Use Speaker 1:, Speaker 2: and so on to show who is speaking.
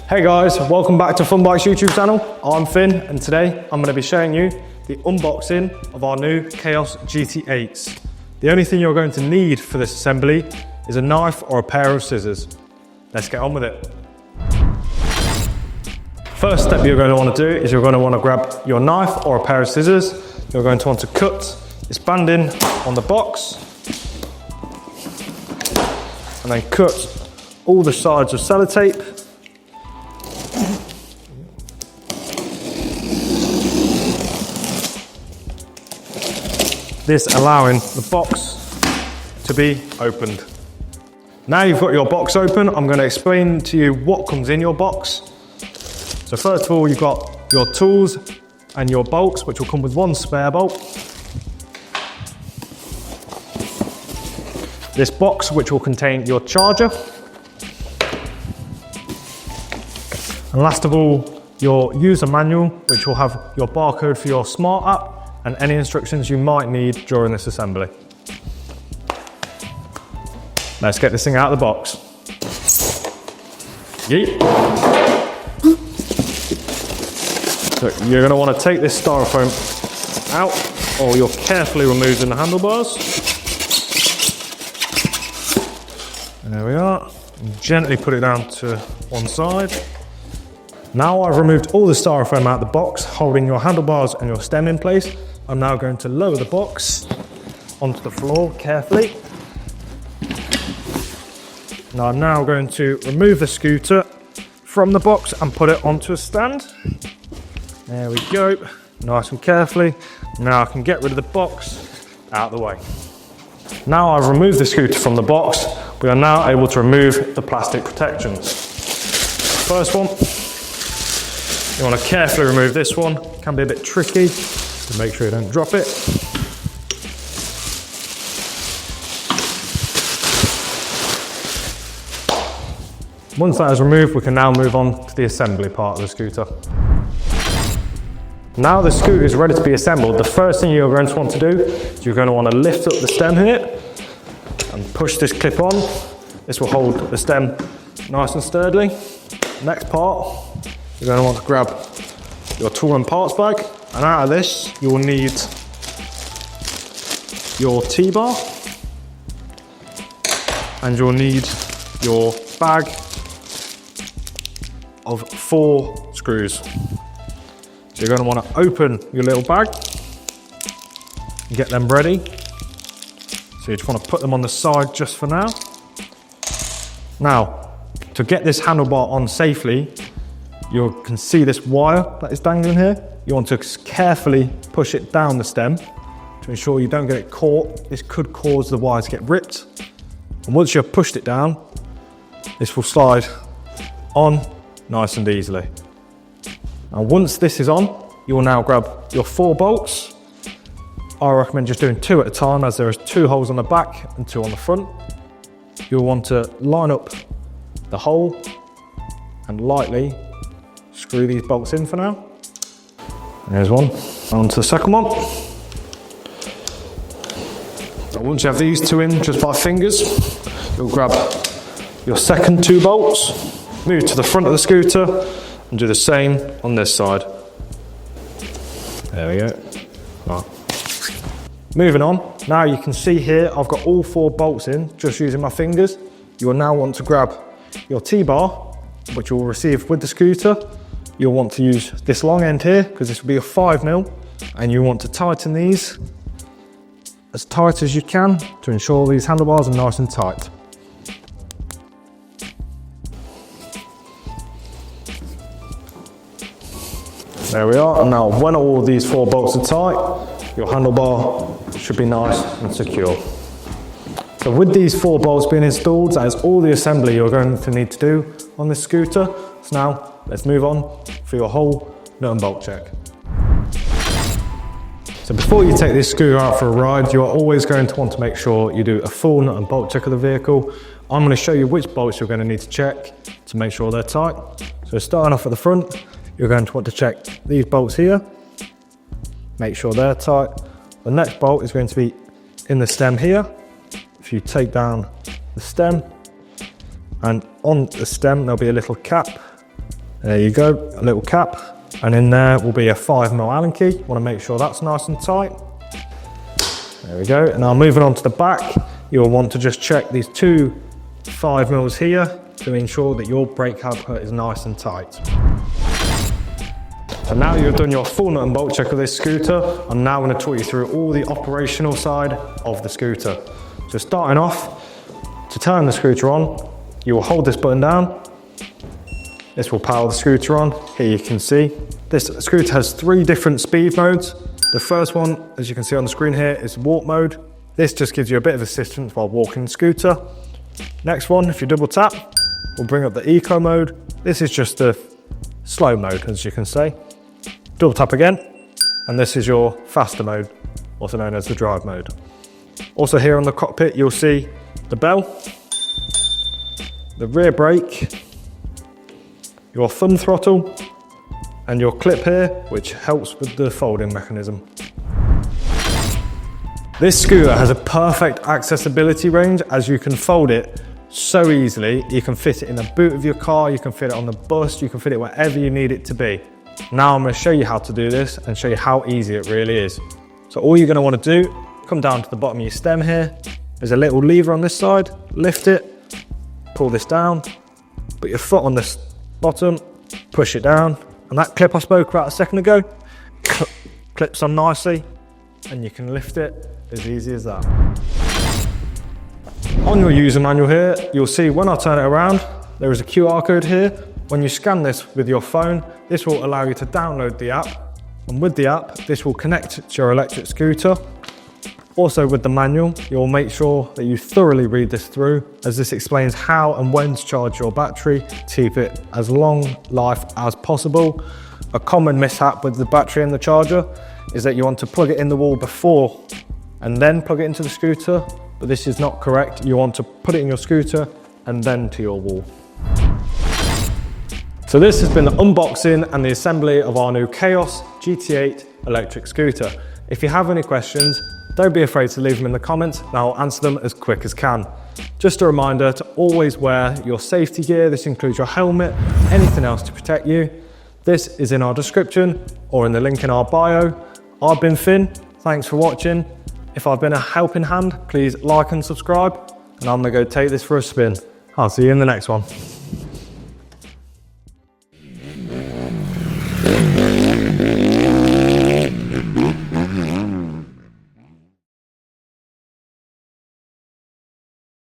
Speaker 1: Hey guys, welcome back to Fun Bikes YouTube channel. I'm Finn and today I'm going to be showing you the unboxing of our new Chaos GT8s. The only thing you're going to need for this assembly is a knife or a pair of scissors. Let's get on with it. First step you're going to want to do is you're going to want to grab your knife or a pair of scissors. You're going to want to cut this banding on the box and then cut all the sides of sellotape. This allowing the box to be opened. Now you've got your box open, I'm going to explain to you what comes in your box. So first of all, you've got your tools and your bolts, which will come with one spare bolt. This box, which will contain your charger. And last of all, your user manual, which will have your barcode for your smart app and any instructions you might need during this assembly. Let's get this thing out of the box. Yeet. So you're going to want to take this styrofoam out, or you're carefully removing the handlebars. There we are. And gently put it down to one side. Now I've removed all the styrofoam out of the box, holding your handlebars and your stem in place. I'm now going to lower the box onto the floor carefully. Now I'm now going to remove the scooter from the box and put it onto a stand. There we go, nice and carefully. Now I can get rid of the box out of the way. Now I've removed the scooter from the box, we are now able to remove the plastic protections. First one, you want to carefully remove this one. It can be a bit tricky, so make sure you don't drop it. Once that is removed, we can now move on to the assembly part of the scooter. Now the scooter is ready to be assembled, the first thing you're going to want to do is you're going to want to lift up the stem here and push this clip on. This will hold the stem nice and sturdily. Next part, you're going to want to grab your tool and parts bag, and out of this you will need your T-bar and you'll need your bag of 4 screws. So you're going to want to open your little bag and get them ready. So you just want to put them on the side just for now. Now, to get this handlebar on safely, you can see this wire that is dangling here. You want to carefully push it down the stem to ensure you don't get it caught. This could cause the wire to get ripped. And once you've pushed it down, this will slide on nice and easily. And once this is on, you will now grab your 4 bolts. I recommend just doing 2 at a time, as there is 2 holes on the back and 2 on the front. You'll want to line up the hole and lightly screw these bolts in for now. There's one. On to the second one. So once you have these 2 in just by fingers, you'll grab your second 2 bolts, move to the front of the scooter and do the same on this side. There we go. Right. Moving on, now you can see here I've got all 4 bolts in just using my fingers. You will now want to grab your T-bar, which you'll receive with the scooter. You'll want to use this long end here because this will be a 5mm, and you want to tighten these as tight as you can to ensure these handlebars are nice and tight. There we are, and now when all these 4 bolts are tight, your handlebar should be nice and secure. So with these 4 bolts being installed, that is all the assembly you're going to need to do on this scooter. So now, let's move on for your whole nut and bolt check. So before you take this scooter out for a ride, you are always going to want to make sure you do a full nut and bolt check of the vehicle. I'm going to show you which bolts you're going to need to check to make sure they're tight. So starting off at the front, you're going to want to check these bolts here. Make sure they're tight. The next bolt is going to be in the stem here. If you take down the stem, and on the stem there'll be a little cap There you go, a little cap. And in there will be a 5mm Allen key. You want to make sure that's nice and tight. There we go. And now moving on to the back, you'll want to just check these two 5mm here to ensure that your brake caliper is nice and tight. So now you've done your full nut and bolt check of this scooter, I'm now going to talk you through all the operational side of the scooter. So starting off, to turn the scooter on, you will hold this button down. This will power the scooter on. Here you can see, this scooter has 3 different speed modes. The first one, as you can see on the screen here, is walk mode. This just gives you a bit of assistance while walking the scooter. Next one, if you double tap, will bring up the eco mode. This is just the slow mode, as you can see. Double tap again, and this is your faster mode, also known as the drive mode. Also here on the cockpit, you'll see the bell, the rear brake, your thumb throttle, and your clip here, which helps with the folding mechanism. This scooter has a perfect accessibility range, as you can fold it so easily. You can fit it in the boot of your car, you can fit it on the bus, you can fit it wherever you need it to be. Now I'm going to show you how to do this and show you how easy it really is. So all you're going to want to do, come down to the bottom of your stem here. There's a little lever on this side, lift it, pull this down, put your foot on this bottom, push it down, and that clip I spoke about a second ago clips on nicely, and you can lift it as easy as that. On your user manual here, you'll see when I turn it around, there is a QR code here. When you scan this with your phone, this will allow you to download the app, and with the app, this will connect to your electric scooter. Also with the manual, you'll make sure that you thoroughly read this through, as this explains how and when to charge your battery to keep it as long life as possible. A common mishap with the battery and the charger is that you want to plug it in the wall before and then plug it into the scooter, but this is not correct. You want to put it in your scooter and then to your wall. So this has been the unboxing and the assembly of our new Chaos GT8 electric scooter. If you have any questions, don't be afraid to leave them in the comments and I'll answer them as quick as can. Just a reminder to always wear your safety gear. This includes your helmet, anything else to protect you. This is in our description or in the link in our bio. I've been Finn, thanks for watching. If I've been a helping hand, please like and subscribe, and I'm gonna go take this for a spin. I'll see you in the next one.